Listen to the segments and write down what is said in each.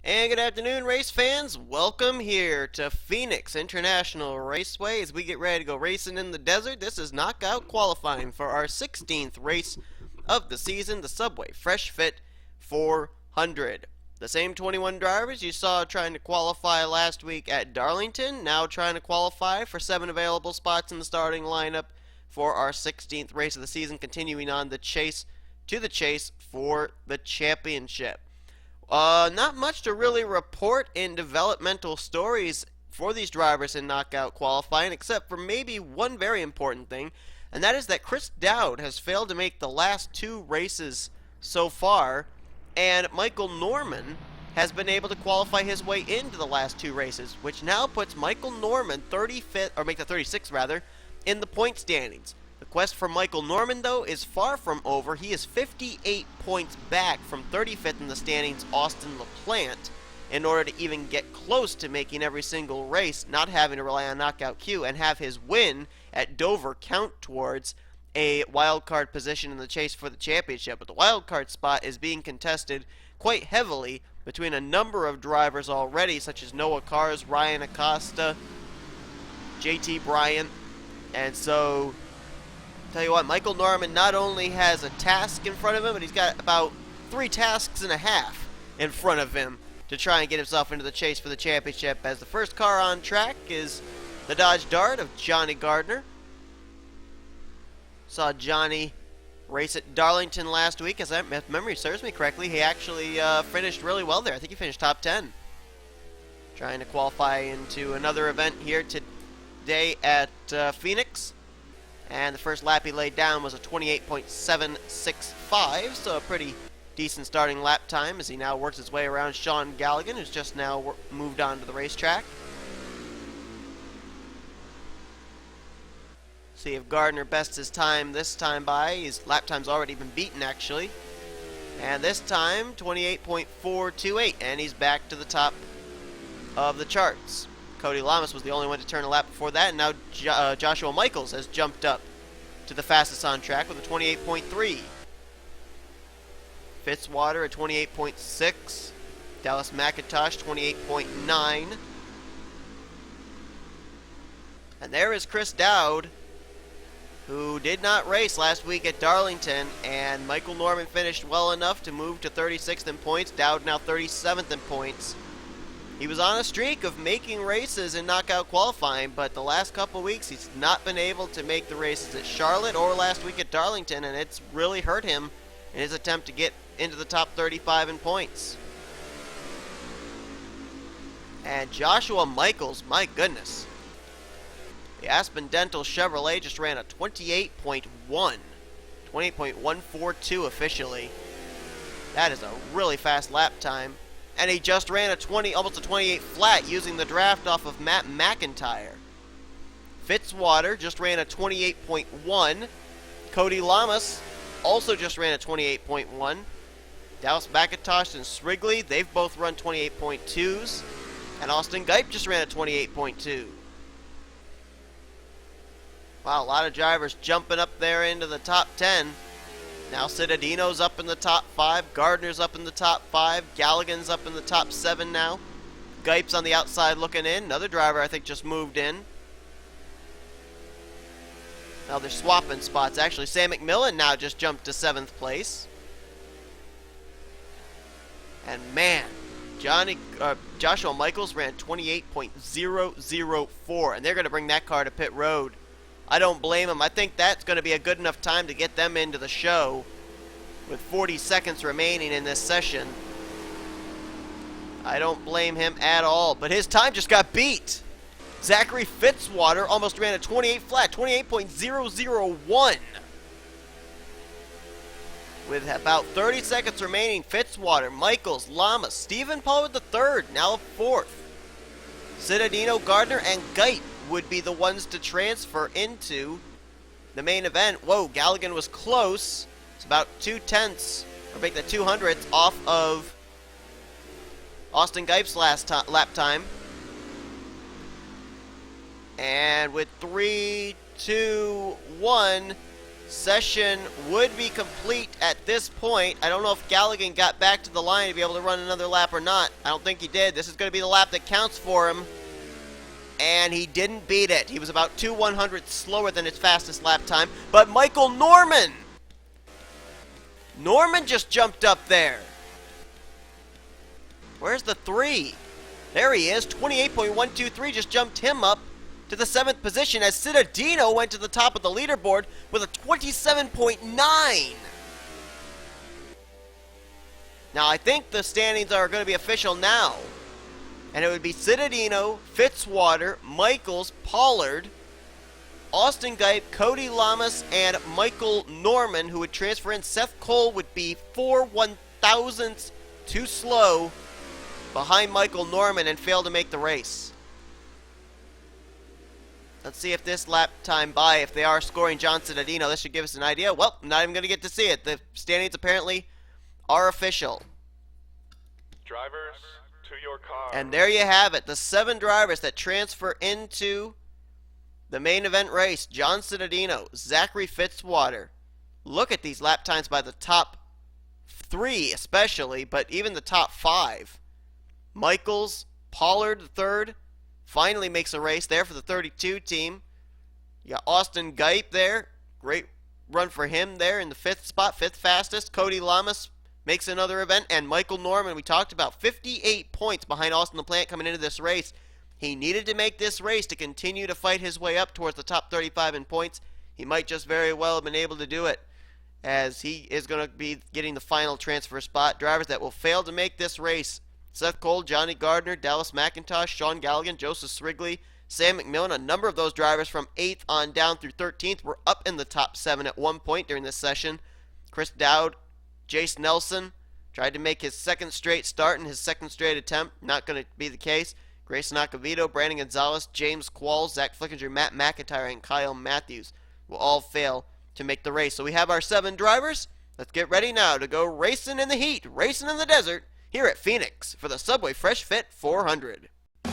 And good afternoon, race fans. Welcome here to Phoenix International Raceway as we get ready to go racing in the desert. This is knockout qualifying for our 16th race of the season, the Subway Fresh Fit 400. The same 21 drivers you saw trying to qualify last week at Darlington, now trying to qualify for 7 available spots in the starting lineup for our 16th race of the season, continuing on the chase for the championship. Not much to really report in developmental stories for these drivers in knockout qualifying, except for maybe one very important thing, and that is that Chris Dowd has failed to make the last 2 races so far, and Michael Norman has been able to qualify his way into the last 2 races, which now puts Michael Norman 35th, or make the 36th rather, in the point standings. The quest for Michael Norman, though, is far from over. He is 58 points back from 35th in the standings, Austin LaPlante, in order to even get close to making every single race, not having to rely on knockout Q, and have his win at Dover count towards a wildcard position in the chase for the championship. But the wildcard spot is being contested quite heavily between a number of drivers already, such as Noah Kars, Ryan Acosta, JT Bryant, and so tell you what, Michael Norman not only has a task in front of him, but he's got about 3 tasks and a half in front of him to try and get himself into the chase for the championship, as the first car on track is the Dodge Dart of Johnny Gardner. Saw Johnny race at Darlington last week, as if memory serves me correctly. He actually finished really well there. I think he finished top 10. Trying to qualify into another event here today at Phoenix. And the first lap he laid down was a 28.765, so a pretty decent starting lap time as he now works his way around Sean Galligan, who's just now moved on to the racetrack. See if Gardner bests his time this time by. His lap time's already been beaten, actually. And this time, 28.428, and he's back to the top of the charts. Cody Lamas was the only one to turn a lap before that, and now Joshua Michaels has jumped up to the fastest on track with a 28.3. Fitzwater at 28.6. Dallas McIntosh 28.9. And there is Chris Dowd, who did not race last week at Darlington, and Michael Norman finished well enough to move to 36th in points. Dowd now 37th in points. He was on a streak of making races in knockout qualifying, but the last couple weeks he's not been able to make the races at Charlotte or last week at Darlington, and it's really hurt him in his attempt to get into the top 35 in points. And Joshua Michaels, my goodness. The Aspen Dental Chevrolet just ran a 28.1. 28.142 officially. That is a really fast lap time. And he just ran almost a 28 flat using the draft off of Matt McIntyre. Fitzwater just ran a 28.1. Cody Lamas also just ran a 28.1. Dallas McIntosh and Srigley, they've both run 28.2s. And Austin Gipe just ran a 28.2. Wow, a lot of drivers jumping up there into the top 10. Now Citadino's up in the top 5, Gardner's up in the top 5, Galligan's up in the top 7 now. Gipe's on the outside looking in. Another driver I think just moved in. Now they're swapping spots. Actually, Sam McMillan now just jumped to 7th place. And man, Joshua Michaels ran 28.004, and they're going to bring that car to pit road. I don't blame him. I think that's going to be a good enough time to get them into the show with 40 seconds remaining in this session. I don't blame him at all, but his time just got beat. Zachary Fitzwater almost ran a 28 flat, 28.001. With about 30 seconds remaining, Fitzwater, Michaels, Lamas, Stephen Paul III, now 4th. Citadino, Gardner, and Gipe would be the ones to transfer into the main event. Whoa, Galligan was close. It's about 2/10, or make that 200ths off of Austin Gipe's last lap time. And with 3, 2, 1, session would be complete at this point. I don't know if Galligan got back to the line to be able to run another lap or not. I don't think he did. This is going to be the lap that counts for him. And he didn't beat it. He was about 2/100 slower than his fastest lap time. But Michael Norman! Norman just jumped up there. Where's the 3? There he is. 28.123 just jumped him up to the 7th position as Citadino went to the top of the leaderboard with a 27.9. Now, I think the standings are going to be official now. And it would be Citadino, Fitzwater, Michaels, Pollard, Austin Gipe, Cody Lamas, and Michael Norman, who would transfer in. Seth Cole would be 4/1000ths too slow behind Michael Norman and fail to make the race. Let's see if this lap time by, if they are scoring John Citadino, this should give us an idea. Well, I'm not even going to get to see it. The standings apparently are official. Drivers, to your car. And there you have it. The 7 drivers that transfer into the main event race. John Citadino, Zachary Fitzwater. Look at these lap times by the top 3 especially, but even the top 5. Michaels, Pollard, the 3rd, finally makes a race there for the 32 team. You got Austin Gipe there. Great run for him there in the 5th spot, 5th fastest. Cody Lamas makes another event. And Michael Norman, we talked about, 58 points behind Austin LaPlante coming into this race. He needed to make this race to continue to fight his way up towards the top 35 in points. He might just very well have been able to do it, as he is going to be getting the final transfer spot. Drivers that will fail to make this race: Seth Cole, Johnny Gardner, Dallas McIntosh, Sean Galligan, Joseph Srigley, Sam McMillan. A number of those drivers from 8th on down through 13th were up in the top 7 at one point during this session. Chris Dowd, Jace Nelson tried to make his 2nd straight start in his 2nd straight attempt. Not going to be the case. Grayson Acavito, Brandon Gonzalez, James Qualls, Zach Flickinger, Matt McIntyre, and Kyle Matthews will all fail to make the race. So we have our 7 drivers. Let's get ready now to go racing in the heat, racing in the desert, here at Phoenix for the Subway Fresh Fit 400.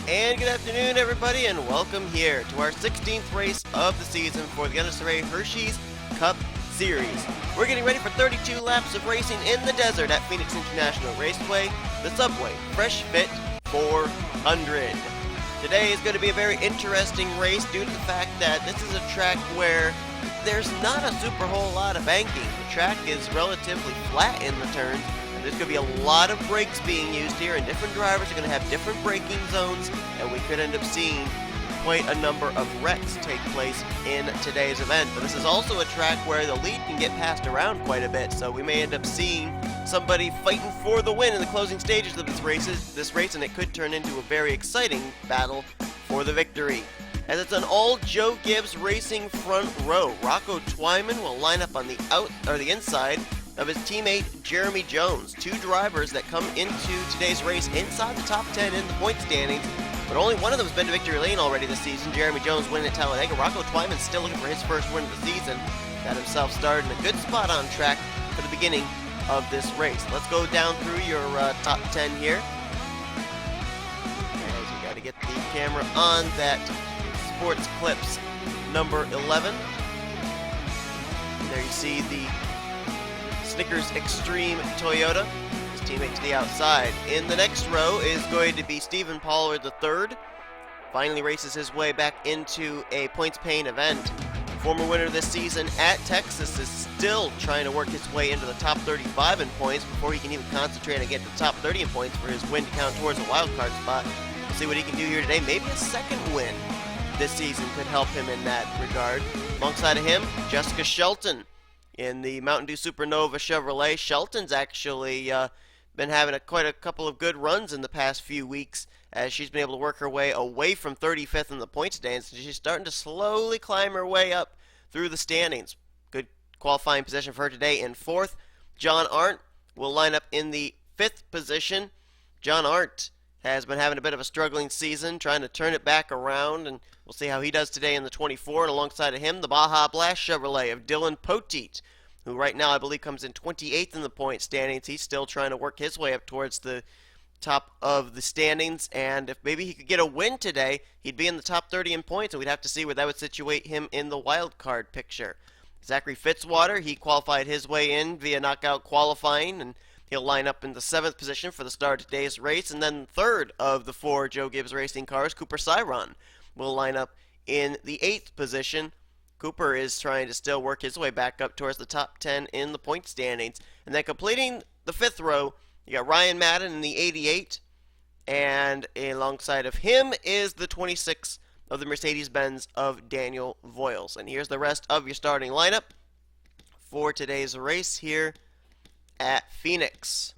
And good afternoon, everybody, and welcome here to our 16th race of the season for the NNSCRA Hersheys Cup Series. We're getting ready for 32 laps of racing in the desert at Phoenix International Raceway, the Subway Fresh Fit 400. Today is going to be a very interesting race due to the fact that this is a track where there's not a super whole lot of banking. The track is relatively flat in the turns. There's going to be a lot of brakes being used here, and different drivers are going to have different braking zones, and we could end up seeing quite a number of wrecks take place in today's event. But this is also a track where the lead can get passed around quite a bit, so we may end up seeing somebody fighting for the win in the closing stages of this race, and it could turn into a very exciting battle for the victory. As it's an all Joe Gibbs Racing front row. Rocco Twyman will line up on the inside of his teammate Jeremy Jones. 2 drivers that come into today's race inside the top 10 in the point standings, but only one of them has been to victory lane already this season. Jeremy Jones winning at Talladega. Rocco Twyman still looking for his first win of the season. Got himself started in a good spot on track for the beginning of this race. Let's go down through your top 10 here. As we got to get the camera on that Sports Clips number 11. There you see the Snickers Extreme Toyota, his teammate to the outside. In the next row is going to be Stephen Pollard III. Finally races his way back into a points paying event. Former winner this season at Texas is still trying to work his way into the top 35 in points before he can even concentrate and get to the top 30 in points for his win to count towards a wild card spot. We'll see what he can do here today. Maybe a 2nd win this season could help him in that regard. Alongside of him, Jessica Shelton in the Mountain Dew Supernova Chevrolet. Shelton's actually been having quite a couple of good runs in the past few weeks, as she's been able to work her way away from 35th in the points standings. She's starting to slowly climb her way up through the standings. Good qualifying position for her today in 4th. John Arndt will line up in the 5th position. John Arndt has been having a bit of a struggling season, trying to turn it back around, and we'll see how he does today in the 24. And alongside of him, the Baja Blast Chevrolet of Dylan Poteet, who right now I believe comes in 28th in the point standings. He's still trying to work his way up towards the top of the standings, and if maybe he could get a win today, he'd be in the top 30 in points, and we'd have to see where that would situate him in the wild card picture. Zachary Fitzwater, he qualified his way in via knockout qualifying, and he'll line up in the 7th position for the start of today's race. And then third of the 4 Joe Gibbs Racing cars, Cooper Cyron, will line up in the 8th position. Cooper is trying to still work his way back up towards the top 10 in the point standings. And then completing the 5th row, you got Ryan Madden in the 88, and alongside of him is the 26 of the Mercedes-Benz of Daniel Voiles. And here's the rest of your starting lineup for today's race here at Phoenix.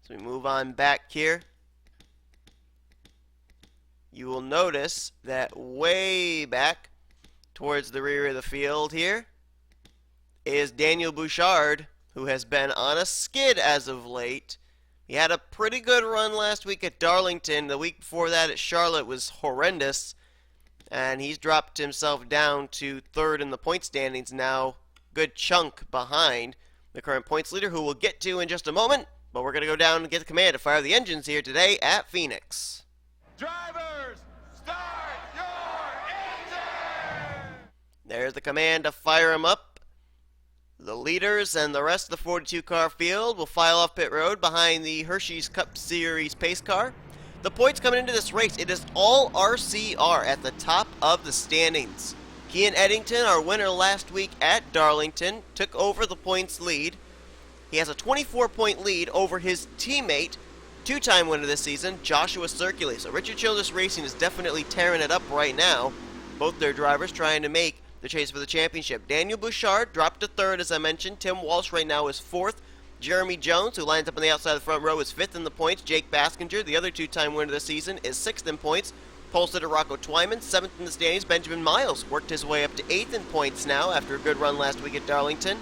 So we move on back here. You will notice that way back towards the rear of the field here is Daniel Bouchard, who has been on a skid as of late. He had a pretty good run last week at Darlington. The week before that at Charlotte was horrendous. And he's dropped himself down to 3rd in the point standings now. Good chunk behind the current points leader, who we'll get to in just a moment. But we're going to go down and get the command to fire the engines here today at Phoenix. Drivers, start your engine! There's the command to fire them up. The leaders and the rest of the 42 car field will file off pit road behind the Hersheys Cup Series pace car. The points coming into this race, it is all RCR at the top of the standings. Kean Eddington, our winner last week at Darlington, took over the points lead. He has a 24-point lead over his teammate, 2-time winner this season, Joshua Circuli. So Richard Childress Racing is definitely tearing it up right now. Both their drivers trying to make the chase for the championship. Daniel Bouchard dropped to 3rd, as I mentioned. Tim Walsh right now is 4th. Jeremy Jones, who lines up on the outside of the front row, is 5th in the points. Jake Baskinger, the other 2-time winner this season, is 6th in points. Pole sitter Rocco Twyman, 7th in the standings. Benjamin Miles worked his way up to 8th in points now after a good run last week at Darlington.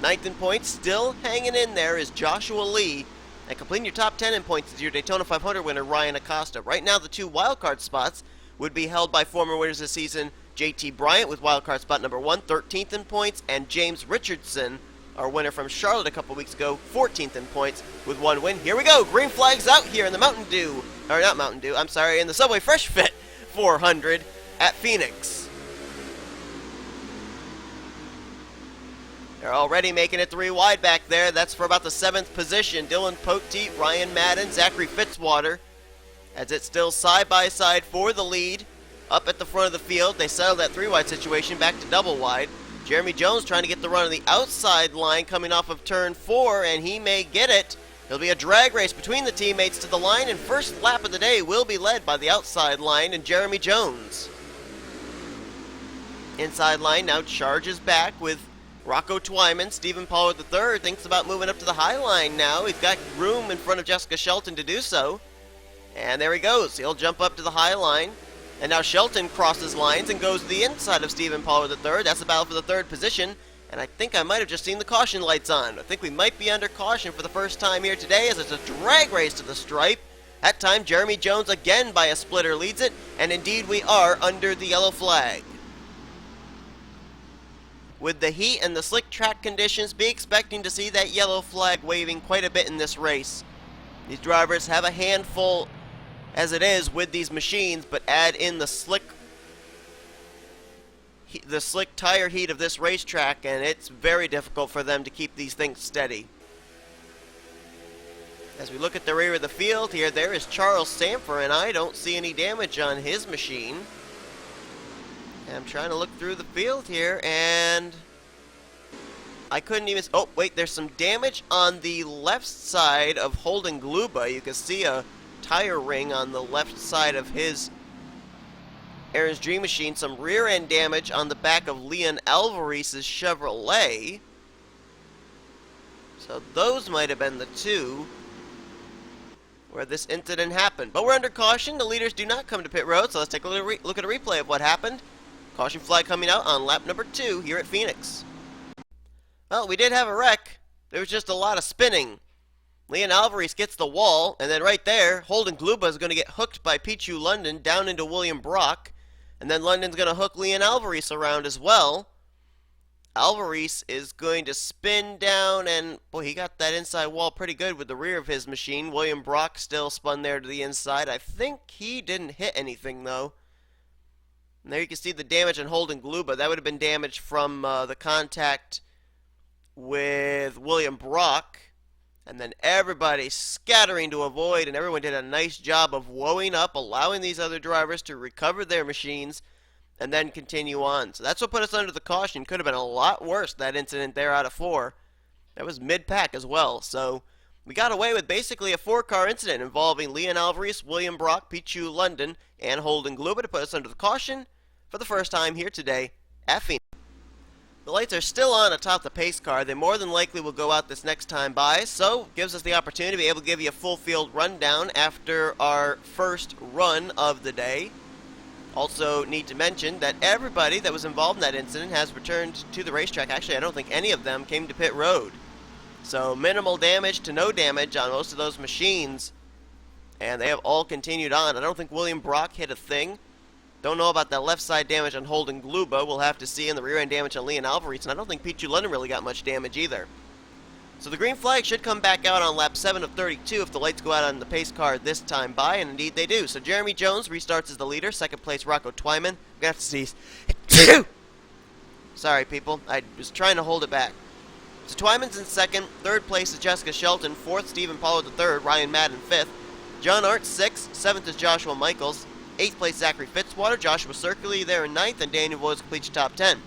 9th in points, still hanging in there, is Joshua Lee. And completing your top 10 in points is your Daytona 500 winner, Ryan Acosta. Right now, the 2 wildcard spots would be held by former winners this season, JT Bryant with wildcard spot number 1, 13th in points, and James Richardson, our winner from Charlotte a couple weeks ago, 14th in points with 1 win. Here we go, green flags out here in the Mountain Dew, or not Mountain Dew, I'm sorry, in the Subway Fresh Fit 400 at Phoenix. They're already making it 3 wide back there. That's for about the 7th position. Dylan Poteet, Ryan Madden, Zachary Fitzwater, as it's still side by side for the lead. Up at the front of the field, they settled that 3-wide situation back to double wide. Jeremy Jones trying to get the run on the outside line coming off of turn 4, and he may get it. It'll be a drag race between the teammates to the line, and first lap of the day will be led by the outside line and Jeremy Jones. Inside line now charges back with Rocco Twyman. Stephen Pollard III thinks about moving up to the high line now. He's got room in front of Jessica Shelton to do so. And there he goes. He'll jump up to the high line. And now Shelton crosses lines and goes to the inside of Stephen Pollard III. That's the battle for the 3rd position. And I think I might have just seen the caution lights on. I think we might be under caution for the first time here today, as it's a drag race to the stripe. That time, Jeremy Jones again by a splitter leads it. And indeed, we are under the yellow flag. With the heat and the slick track conditions, be expecting to see that yellow flag waving quite a bit in this race. These drivers have a handful as it is with these machines, but add in the slick tire heat of this racetrack, and it's very difficult for them to keep these things steady. As we look at the rear of the field here, there is Charles Sanford, and I don't see any damage on his machine. And I'm trying to look through the field here, and I couldn't even... Oh, wait, there's some damage on the left side of Holden Gluba. You can see a tire ring on the left side of his Aaron's Dream Machine. Some rear end damage on the back of Leon Alvarez's Chevrolet. So those might have been the 2 where this incident happened. But we're under caution. The leaders do not come to pit road, so let's take a look at a replay of what happened. Caution flag coming out on lap number 2 here at Phoenix. Well, we did have a wreck. There was just a lot of spinning. Leon Alvarez gets the wall, and then right there, Holden Gluba is going to get hooked by Pichu London down into William Brock, and then London's going to hook Leon Alvarez around as well. Alvarez is going to spin down, and boy, he got that inside wall pretty good with the rear of his machine. William Brock still spun there to the inside. I think he didn't hit anything, though. And there you can see the damage on Holden Gluba. That would have been damage from the contact with William Brock. And then everybody scattering to avoid, and everyone did a nice job of woeing up, allowing these other drivers to recover their machines and then continue on. So that's what put us under the caution. Could have been a lot worse, that incident there out of 4. That was mid-pack as well. So we got away with basically a 4-car incident involving Leon Alvarez, William Brock, Pichu London, and Holden Gluba to put us under the caution for the first time here today at Phoenix. The lights are still on atop the pace car. They more than likely will go out this next time by, so gives us the opportunity to be able to give you a full field rundown after our first run of the day. Also need to mention that everybody that was involved in that incident has returned to the racetrack. Actually, I don't think any of them came to pit road. So minimal damage to no damage on most of those machines, and they have all continued on. I don't think William Brock hit a thing. Don't know about that left side damage on Holden Gluba. We'll have to see. And the rear end damage on Leon Alvarez. And I don't think Pichu London really got much damage either. So the green flag should come back out on lap 7 of 32 if the lights go out on the pace car this time by. And indeed they do. So Jeremy Jones restarts as the leader. Second place Rocco Twyman. We're going to have to sneeze. Sorry, people. I was trying to hold it back. So Twyman's in second. Third place is Jessica Shelton. Fourth, Stephen Pollard III. Ryan Madden fifth. John Art sixth. Seventh is Joshua Michaels. 8th place, Zachary Fitzwater. Joshua Circuli there in 9th, and Daniel Woods completes your top 10.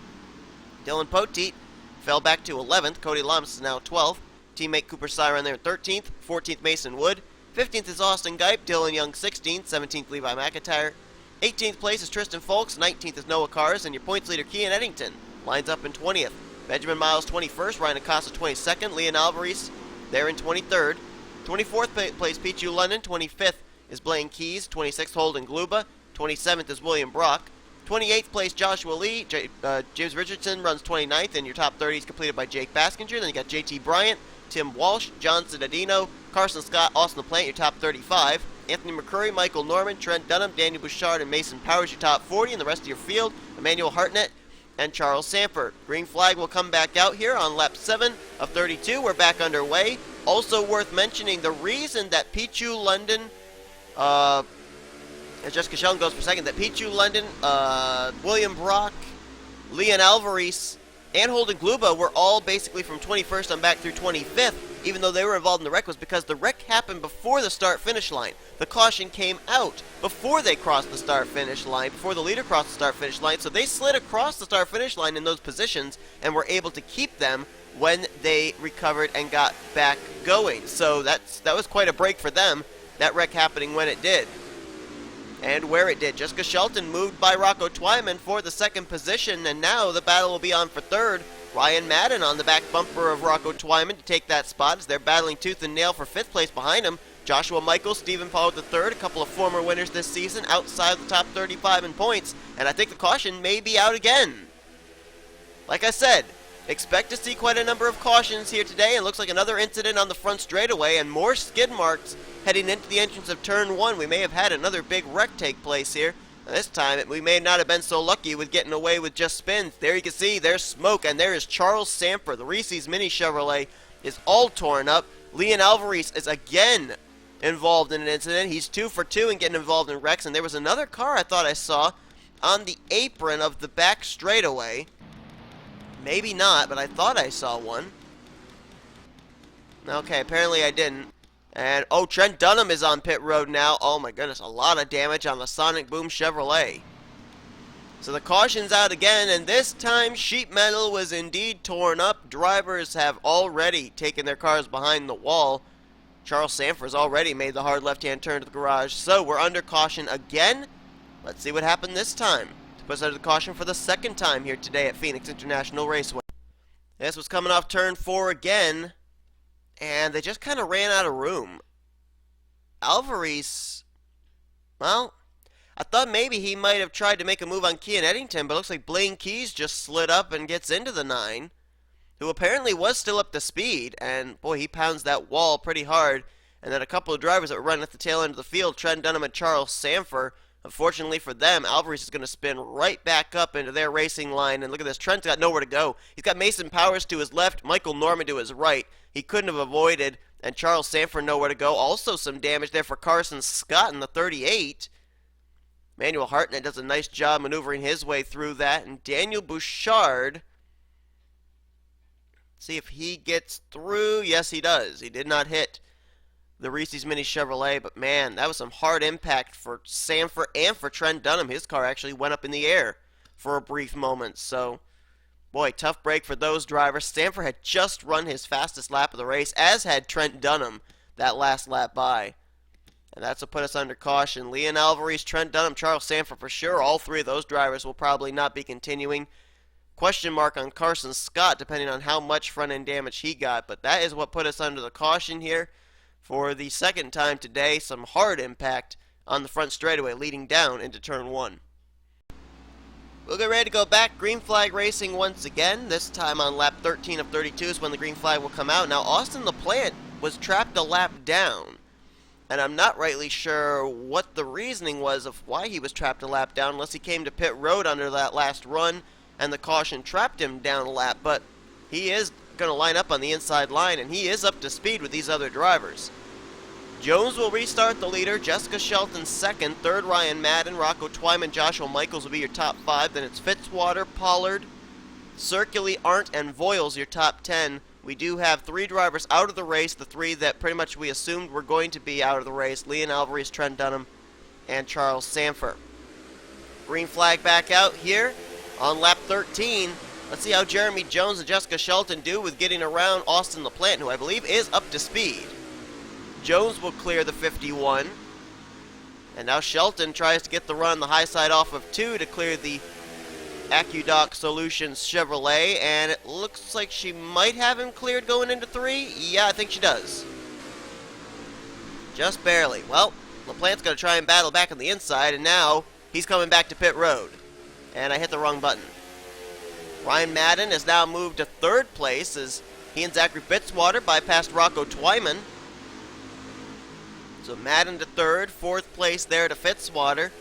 Dylan Poteet fell back to 11th. Cody Lamas is now 12th. Teammate Cooper Siron there in 13th. 14th, Mason Wood. 15th is Austin Gipe. Dylan Young 16th. 17th, Levi McIntyre. 18th place is Tristan Folks. 19th is Noah Cars. And your points leader, Kian Eddington, lines up in 20th. Benjamin Miles 21st. Ryan Acosta 22nd. Leon Alvarez there in 23rd. 24th place, Pichu London. 25th is Blaine Keys. 26th, Holden Gluba. 27th is William Brock. 28th place, Joshua Lee. James Richardson runs 29th, and your top 30 is completed by Jake Baskinger. Then you got JT Bryant, Tim Walsh, John Cittadino, Carson Scott, Austin LaPlante, your top 35. Anthony McCurry, Michael Norman, Trent Dunham, Daniel Bouchard, and Mason Powers, your top 40. And the rest of your field, Emmanuel Hartnett and Charles Sanford. Green flag will come back out here on lap 7 of 32. We're back underway. Also worth mentioning, the reason that Pichu London, as Jessica Shelton goes for second, that Pichu London, William Brock, Leon Alvarez, and Holden Gluba were all basically from 21st on back through 25th, even though they were involved in the wreck, was because the wreck happened before the start-finish line. The caution came out before they crossed the start-finish line, before the leader crossed the start-finish line, so they slid across the start-finish line in those positions and were able to keep them when they recovered and got back going. So that was quite a break for them, that wreck happening when it did. And where it did. Jessica Shelton moved by Rocco Twyman for the second position, and now the battle will be on for third. Ryan Madden on the back bumper of Rocco Twyman to take that spot as they're battling tooth and nail for fifth place behind him. Joshua Michaels, Stephen Pollard III, a couple of former winners this season, outside the top 35 in points, and I think the caution may be out again. Like I said, expect to see quite a number of cautions here today. It looks like another incident on the front straightaway and more skid marks heading into the entrance of turn 1. We may have had another big wreck take place here. This time, we may not have been so lucky with getting away with just spins. There you can see, there's smoke, and there is Charles Sanford. The Reese's Mini Chevrolet is all torn up. Leon Alvarez is again involved in an incident. He's 2 for 2 in getting involved in wrecks, and there was another car I thought I saw on the apron of the back straightaway. Maybe not, but I thought I saw one. Okay, apparently I didn't. And, oh, Trent Dunham is on pit road now. Oh, my goodness, a lot of damage on the Sonic Boom Chevrolet. So the caution's out again, and this time sheet metal was indeed torn up. Drivers have already taken their cars behind the wall. Charles Sanford's already made the hard left-hand turn to the garage. So we're under caution again. Let's see what happened this time. To put us under the caution for the second time here today at Phoenix International Raceway. This was coming off turn 4 again. And they just kind of ran out of room. Alvarez, well, I thought maybe he might have tried to make a move on Kian Eddington, but it looks like Blaine Keys just slid up and gets into the 9, who apparently was still up to speed, and boy, he pounds that wall pretty hard. And then a couple of drivers that were running at the tail end of the field, Trent Dunham and Charles Sanford. Unfortunately for them, Alvarez is going to spin right back up into their racing line. And look at this, Trent's got nowhere to go. He's got Mason Powers to his left, Michael Norman to his right. He couldn't have avoided, and Charles Sanford nowhere to go. Also some damage there for Carson Scott in the 38. Manuel Hartnett does a nice job maneuvering his way through that. And Daniel Bouchard, see if he gets through. Yes, he does. He did not hit the Reese's Mini Chevrolet, but man, that was some hard impact for Sanford and for Trent Dunham. His car actually went up in the air for a brief moment. So, boy, tough break for those drivers. Sanford had just run his fastest lap of the race, as had Trent Dunham that last lap by. And that's what put us under caution. Leon Alvarez, Trent Dunham, Charles Sanford for sure. All three of those drivers will probably not be continuing. Question mark on Carson Scott, depending on how much front-end damage he got. But that is what put us under the caution here. For the second time today, some hard impact on the front straightaway leading down into turn 1. We'll get ready to go back. Green flag racing once again. This time on lap 13 of 32 is when the green flag will come out. Now, Austin LaPlante was trapped a lap down. And I'm not rightly sure what the reasoning was of why he was trapped a lap down, unless he came to pit road under that last run and the caution trapped him down a lap. But he is going to line up on the inside line, and he is up to speed with these other drivers. Jones will restart the leader, Jessica Shelton second, third Ryan Madden, Rocco Twyman, Joshua Michaels will be your top 5, then it's Fitzwater, Pollard, Circuli, Arndt, and Voiles your top 10. We do have 3 drivers out of the race, the 3 that pretty much we assumed were going to be out of the race, Leon Alvarez, Trent Dunham, and Charles Sanford. Green flag back out here on lap 13. Let's see how Jeremy Jones and Jessica Shelton do with getting around Austin LaPlante, who I believe is up to speed. Jones will clear the 51. And now Shelton tries to get the run the high side off of 2 to clear the AccuDoc Solutions Chevrolet. And it looks like she might have him cleared going into 3. Yeah, I think she does. Just barely. Well, LaPlante's going to try and battle back on the inside, and now he's coming back to pit road. And I hit the wrong button. Ryan Madden has now moved to 3rd place as he and Zachary Fitzwater bypassed Rocco Twyman. So Madden to 3rd, 4th place there to Fitzwater.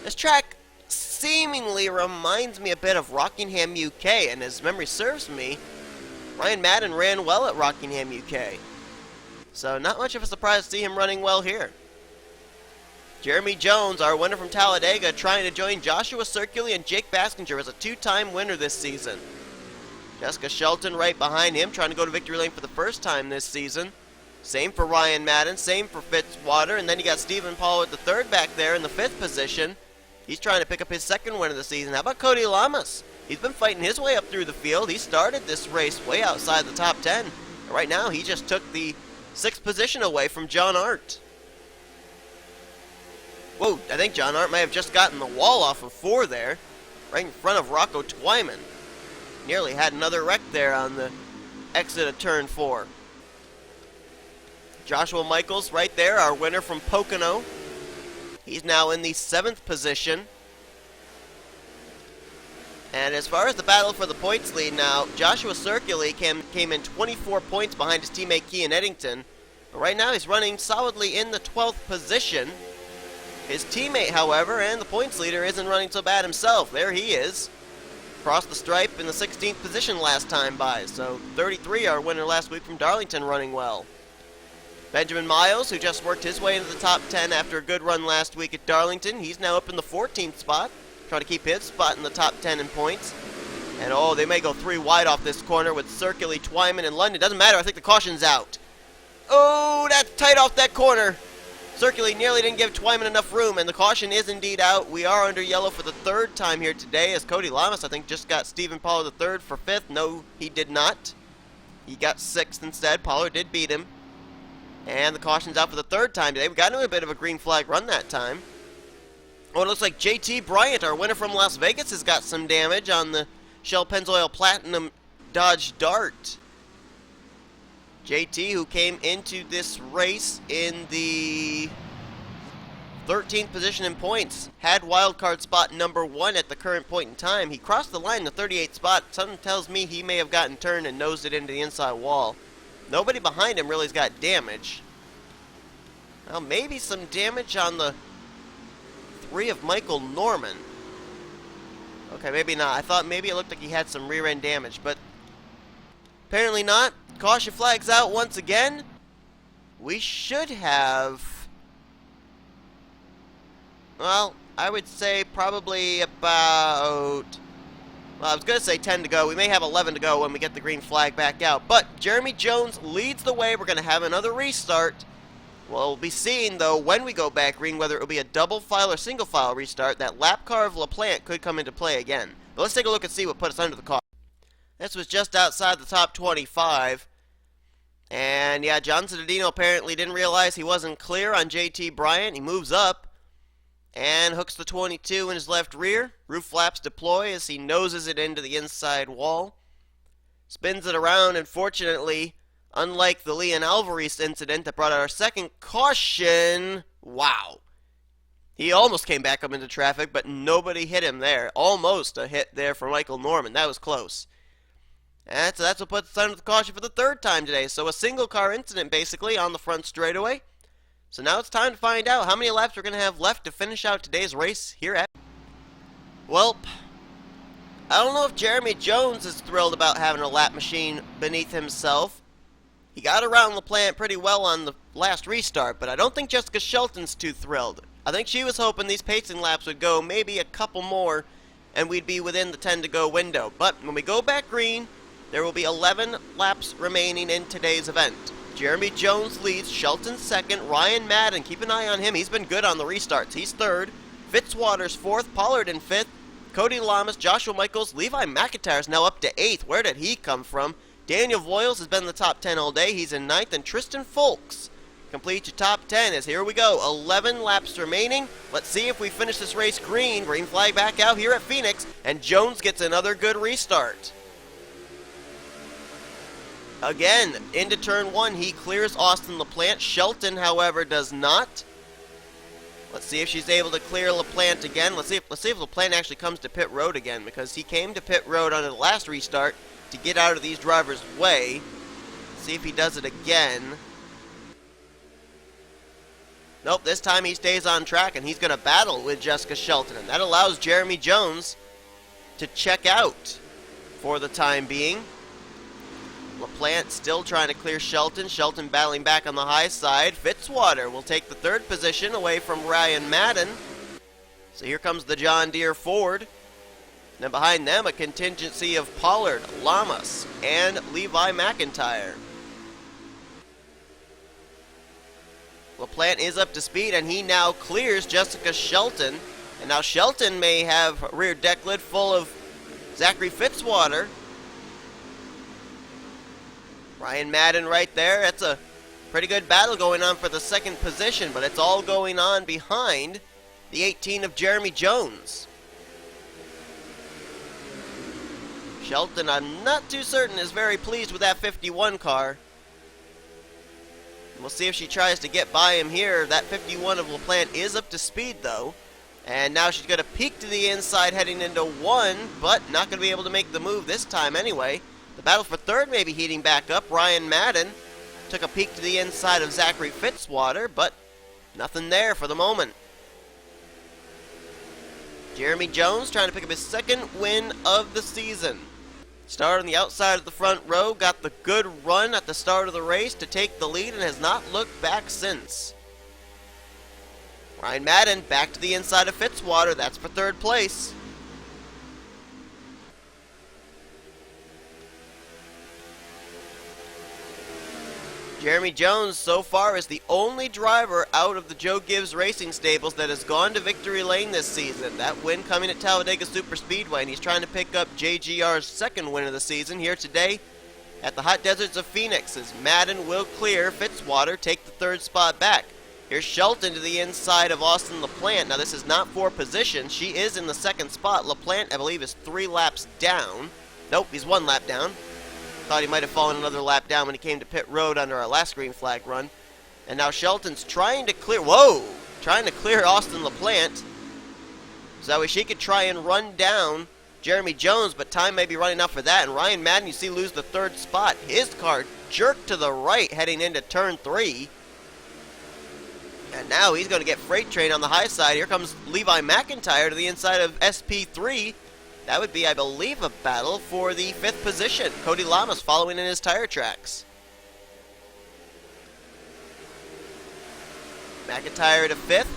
This track seemingly reminds me a bit of Rockingham, UK, and as memory serves me, Ryan Madden ran well at Rockingham, UK. So not much of a surprise to see him running well here. Jeremy Jones, our winner from Talladega, trying to join Joshua Circuli and Jake Baskinger as a 2-time winner this season. Jessica Shelton right behind him, trying to go to victory lane for the first time this season. Same for Ryan Madden, same for Fitzwater, and then you got Stephen Pollard the 3rd back there in the 5th position. He's trying to pick up his 2nd win of the season. How about Cody Lamas? He's been fighting his way up through the field. He started this race way outside the top 10. Right now, he just took the 6th position away from John Arndt. Whoa, I think John Arndt may have just gotten the wall off of 4 there, right in front of Rocco Twyman. Nearly had another wreck there on the exit of turn 4. Joshua Michaels right there, our winner from Pocono. He's now in the 7th position. And as far as the battle for the points lead now, Joshua Circuli came in 24 points behind his teammate Kean Eddington. But right now he's running solidly in the 12th position. His teammate, however, and the points leader isn't running so bad himself. There he is. Crossed the stripe in the 16th position last time by. So 33, our winner last week from Darlington, running well. Benjamin Miles, who just worked his way into the top 10 after a good run last week at Darlington. He's now up in the 14th spot. Trying to keep his spot in the top 10 in points. And oh, they may go 3 wide off this corner with Circuli, Twyman, and London. Doesn't matter, I think the caution's out. Oh, that's tight off that corner. Circuli nearly didn't give Twyman enough room, and the caution is indeed out. We are under yellow for the 3rd time here today, as Cody Lamas, I think, just got Stephen Pollard the 3rd for 5th. No, he did not. He got 6th instead. Pollard did beat him. And the caution's out for the 3rd time today. We got into a bit of a green flag run that time. Oh, it looks like JT Bryant, our winner from Las Vegas, has got some damage on the Shell Pennzoil Platinum Dodge Dart. JT, who came into this race in the 13th position in points, had wildcard spot number 1 at the current point in time. He crossed the line in the 38th spot. Something tells me he may have gotten turned and nosed it into the inside wall. Nobody behind him really's got damage. Well, maybe some damage on the 3 of Michael Norman. Okay, maybe not. I thought maybe it looked like he had some rear end damage, but apparently not. Caution flags out once again. We should have well, I would say probably about, well, I was going to say 10 to go. We may have 11 to go when we get the green flag back out. But Jeremy Jones leads the way. We're going to have another restart. We'll be seeing, though, when we go back green, whether it will be a double file or single file restart. That lap car of LaPlante could come into play again. But let's take a look and see what put us under the car. This was just outside the top 25. And yeah, John Cittadino apparently didn't realize he wasn't clear on JT Bryant. He moves up and hooks the 22 in his left rear. Roof flaps deploy as he noses it into the inside wall. Spins it around, and fortunately, unlike the Leon Alvarez incident that brought out our second caution, wow. He almost came back up into traffic, but nobody hit him there. Almost a hit there for Michael Norman. That was close. And so that's what puts us under the caution for the third time today. So a single car incident basically on the front straightaway. So now it's time to find out how many laps we're going to have left to finish out today's race here at... Well, I don't know if Jeremy Jones is thrilled about having a lap machine beneath himself. He got around LaPlante pretty well on the last restart, but I don't think Jessica Shelton's too thrilled. I think she was hoping these pacing laps would go maybe a couple more and we'd be within the 10 to go window. But when we go back green, there will be 11 laps remaining in today's event. Jeremy Jones leads, Shelton second, Ryan Madden, keep an eye on him, he's been good on the restarts, he's third, Fitzwater's fourth, Pollard in fifth, Cody Lamas, Joshua Michaels, Levi McIntyre's now up to eighth, where did he come from? Daniel Voiles has been in the top 10 all day, he's in ninth, and Tristan Folks completes your top 10 as here we go, 11 laps remaining. Let's see if we finish this race green, green flag back out here at Phoenix, and Jones gets another good restart. Again, into turn one, he clears Austin LaPlante. Shelton, however, does not. Let's see if she's able to clear LaPlante again. Let's see if LaPlante actually comes to pit road again, because he came to pit road on the last restart to get out of these drivers' way. See if he does it again. Nope, this time he stays on track, and he's going to battle with Jessica Shelton, and that allows Jeremy Jones to check out for the time being. LaPlante still trying to clear Shelton. Shelton battling back on the high side. Fitzwater will take the third position away from Ryan Madden. So here comes the John Deere Ford. Then behind them, a contingency of Pollard, Lamas, and Levi McIntyre. LaPlante is up to speed, and he now clears Jessica Shelton. And now Shelton may have a rear deck lid full of Zachary Fitzwater. Ryan Madden right there. That's a pretty good battle going on for the second position, but it's all going on behind the 18 of Jeremy Jones. Shelton, I'm not too certain, is very pleased with that 51 car. We'll see if she tries to get by him here. That 51 of LaPlante is up to speed, though. And now she's going to peek to the inside heading into one, but not going to be able to make the move this time anyway. The battle for third may be heating back up. Ryan Madden took a peek to the inside of Zachary Fitzwater, but nothing there for the moment. Jeremy Jones trying to pick up his second win of the season. Started on the outside of the front row, got the good run at the start of the race to take the lead and has not looked back since. Ryan Madden back to the inside of Fitzwater, that's for third place. Jeremy Jones so far is the only driver out of the Joe Gibbs Racing stables that has gone to victory lane this season. That win coming at Talladega Superspeedway, and he's trying to pick up JGR's second win of the season here today at the Hot Deserts of Phoenix, as Madden will clear Fitzwater, take the third spot back. Here's Shelton to the inside of Austin LaPlante. Now this is not for position. She is in the second spot. LaPlante, I believe, is 3 laps down. Nope, he's 1 lap down. Thought he might have fallen another lap down when he came to pit road under our last green flag run. And now Shelton's trying to clear, trying to clear Austin LaPlante. So that way she could try and run down Jeremy Jones, but time may be running out for that. And Ryan Madden, you see, lose the third spot. His car jerked to the right heading into turn 3. And now he's going to get freight train on the high side. Here comes Levi McIntyre to the inside of SP3. That would be, I believe, a battle for the 5th position. Cody Lamas following in his tire tracks. McIntyre to 5th.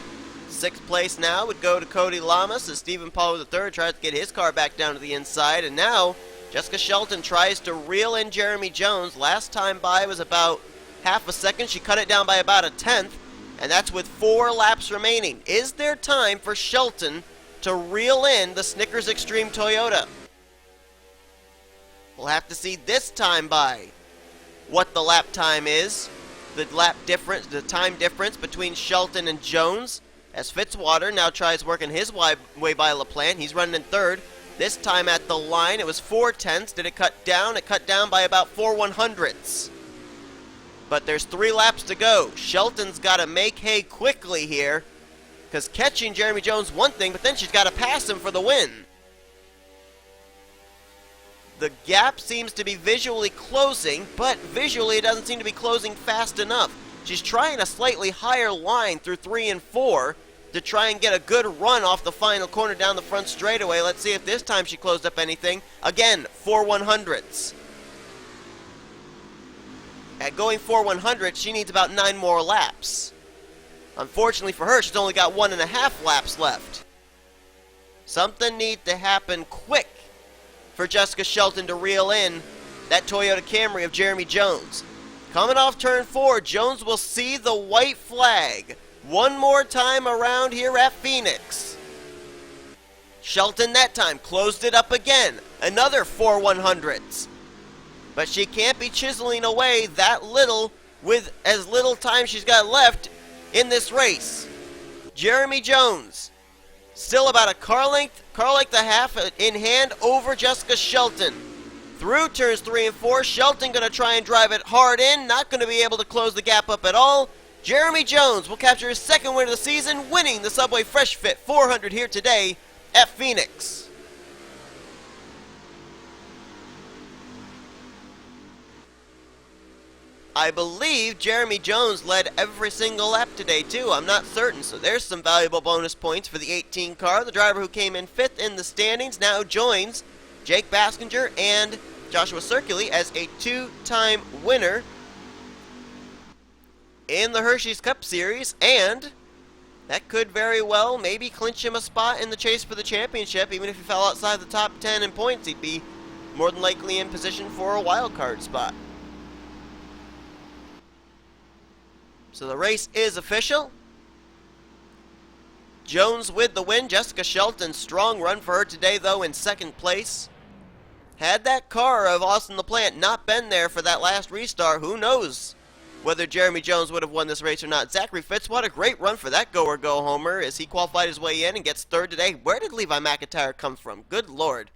Sixth place now would go to Cody Lamas as Stephen Paulo III tries to get his car back down to the inside. And now Jessica Shelton tries to reel in Jeremy Jones. Last time by was about half a second. She cut it down by about a tenth. And that's with 4 laps remaining. Is there time for Shelton to reel in the Snickers Extreme Toyota? We'll have to see this time by what the lap time is. The time difference between Shelton and Jones, as Fitzwater now tries working his way by LaPlante. He's running in third. This time at the line, it was 4/10. Did it cut down? It cut down by about 4/100ths. But there's 3 laps to go. Shelton's got to make hay quickly here, because catching Jeremy Jones one thing, but then she's got to pass him for the win. The gap seems to be visually closing, but visually it doesn't seem to be closing fast enough. She's trying a slightly higher line through 3 and 4 to try and get a good run off the final corner down the front straightaway. Let's see if this time she closed up anything. Again, 4/100ths. At going 4/100, she needs about 9 more laps. Unfortunately for her, she's only got 1.5 laps left. Something needs to happen quick for Jessica Shelton to reel in that Toyota Camry of Jeremy Jones. Coming off turn 4, Jones will see the white flag one more time around here at Phoenix. Shelton that time closed it up again, another 4/100ths. But she can't be chiseling away that little with as little time she's got left in this race. Jeremy Jones, still about a car length a half in hand over Jessica Shelton. Through turns 3 and 4, Shelton going to try and drive it hard in, not going to be able to close the gap up at all. Jeremy Jones will capture his second win of the season, winning the Subway Fresh Fit 400 here today at Phoenix. I believe Jeremy Jones led every single lap today, too. I'm not certain, so there's some valuable bonus points for the 18 car. The driver who came in 5th in the standings now joins Jake Baskinger and Joshua Circuli as a 2-time winner in the Hersheys Cup Series, and that could very well maybe clinch him a spot in the chase for the championship. Even if he fell outside the top 10 in points, he'd be more than likely in position for a wild card spot. So the race is official. Jones with the win. Jessica Shelton, strong run for her today, though, in second place. Had that car of Austin LaPlante not been there for that last restart, who knows whether Jeremy Jones would have won this race or not. Zachary Fitzwater, great run for that go-or-go-homer as he qualified his way in and gets third today. Where did Levi McIntyre come from? Good Lord.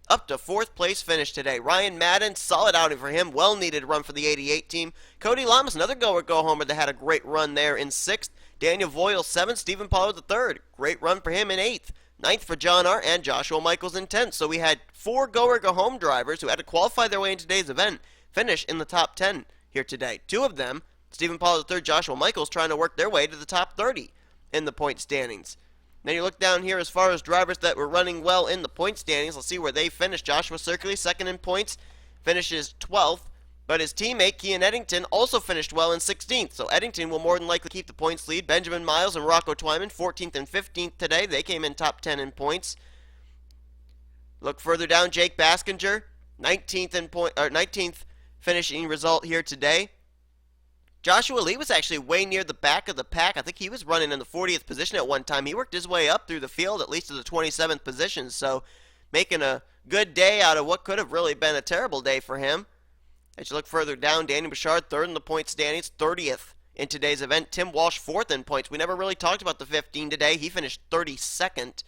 Up to 4th place finish today. Ryan Madden, solid outing for him. Well-needed run for the 88 team. Cody Lamas, another go-or-go-homer that had a great run there in 6th. Daniel Voyle, 7th. Stephen Paulo III. Great run for him in 8th. 9th for John R. and Joshua Michaels in 10th. So we had 4 go-or-go-home drivers who had to qualify their way in today's event finish in the top 10 here today. 2 of them, Stephen Paulo III, Joshua Michaels, trying to work their way to the top 30 in the point standings. Then you look down here as far as drivers that were running well in the point standings. Let's see where they finished. Joshua Circuli, 2nd in points, finishes 12th. But his teammate, Kian Eddington, also finished well in 16th. So Eddington will more than likely keep the points lead. Benjamin Miles and Rocco Twyman, 14th and 15th today. They came in top 10 in points. Look further down, Jake Baskinger, 19th finishing result here today. Joshua Lee was actually way near the back of the pack. I think he was running in the 40th position at one time. He worked his way up through the field, at least to the 27th position. So making a good day out of what could have really been a terrible day for him. As you look further down, Danny Bouchard, 3rd in the point standings, 30th in today's event. Tim Walsh, 4th in points. We never really talked about the 15 today. He finished 32nd.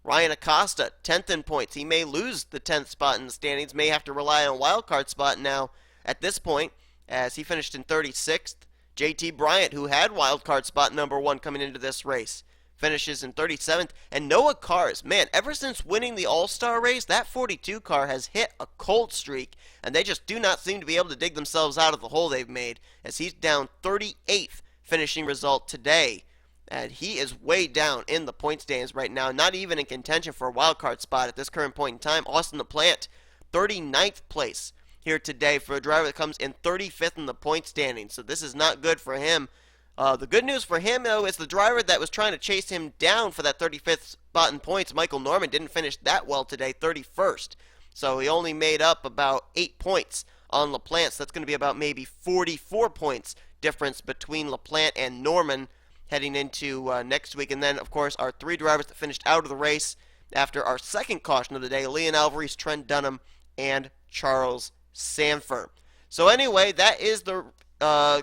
Ryan Acosta, 10th in points. He may lose the 10th spot in the standings, may have to rely on a wild card spot now at this point, as he finished in 36th. JT Bryant, who had wild card spot number 1 coming into this race, finishes in 37th. And Noah Kars, man, ever since winning the All-Star race, that 42 car has hit a cold streak, and they just do not seem to be able to dig themselves out of the hole they've made, as he's down 38th finishing result today. And he is way down in the point standings right now, not even in contention for a wild card spot at this current point in time. Austin LaPlante, 39th place here today for a driver that comes in 35th in the point standings. So this is not good for him. The good news for him, though, is the driver that was trying to chase him down for that 35th spot in points, Michael Norman, didn't finish that well today, 31st. So he only made up about 8 points on LaPlante. So that's going to be about maybe 44 points difference between LaPlante and Norman heading into next week. And then, of course, our 3 drivers that finished out of the race after our second caution of the day, Leon Alvarez, Trent Dunham, and Charles Sanford. So anyway, that is the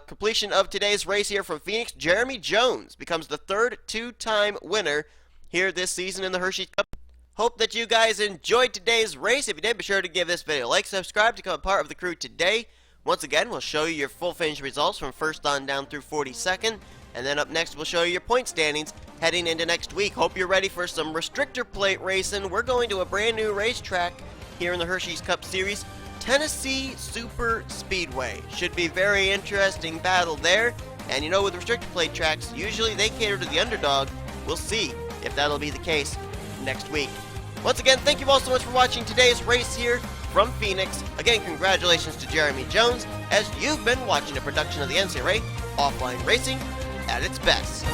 completion of today's race here from Phoenix. Jeremy Jones becomes the 3rd 2-time winner here this season in the Hershey Cup. Hope that you guys enjoyed today's race. If you did, be sure to give this video a like, subscribe to become a part of the crew today. Once again, we'll show you your full finish results from first on down through 42nd. And then up next, we'll show you your point standings heading into next week. Hope you're ready for some restrictor plate racing. We're going to a brand new racetrack here in the Hershey's Cup Series, Tennessee Super Speedway. Should be a very interesting battle there. And you know, with restrictor plate tracks, usually they cater to the underdog. We'll see if that'll be the case next week. Once again, thank you all so much for watching today's race here from Phoenix. Again, congratulations to Jeremy Jones, as you've been watching a production of the NCRA Offline Racing at its best.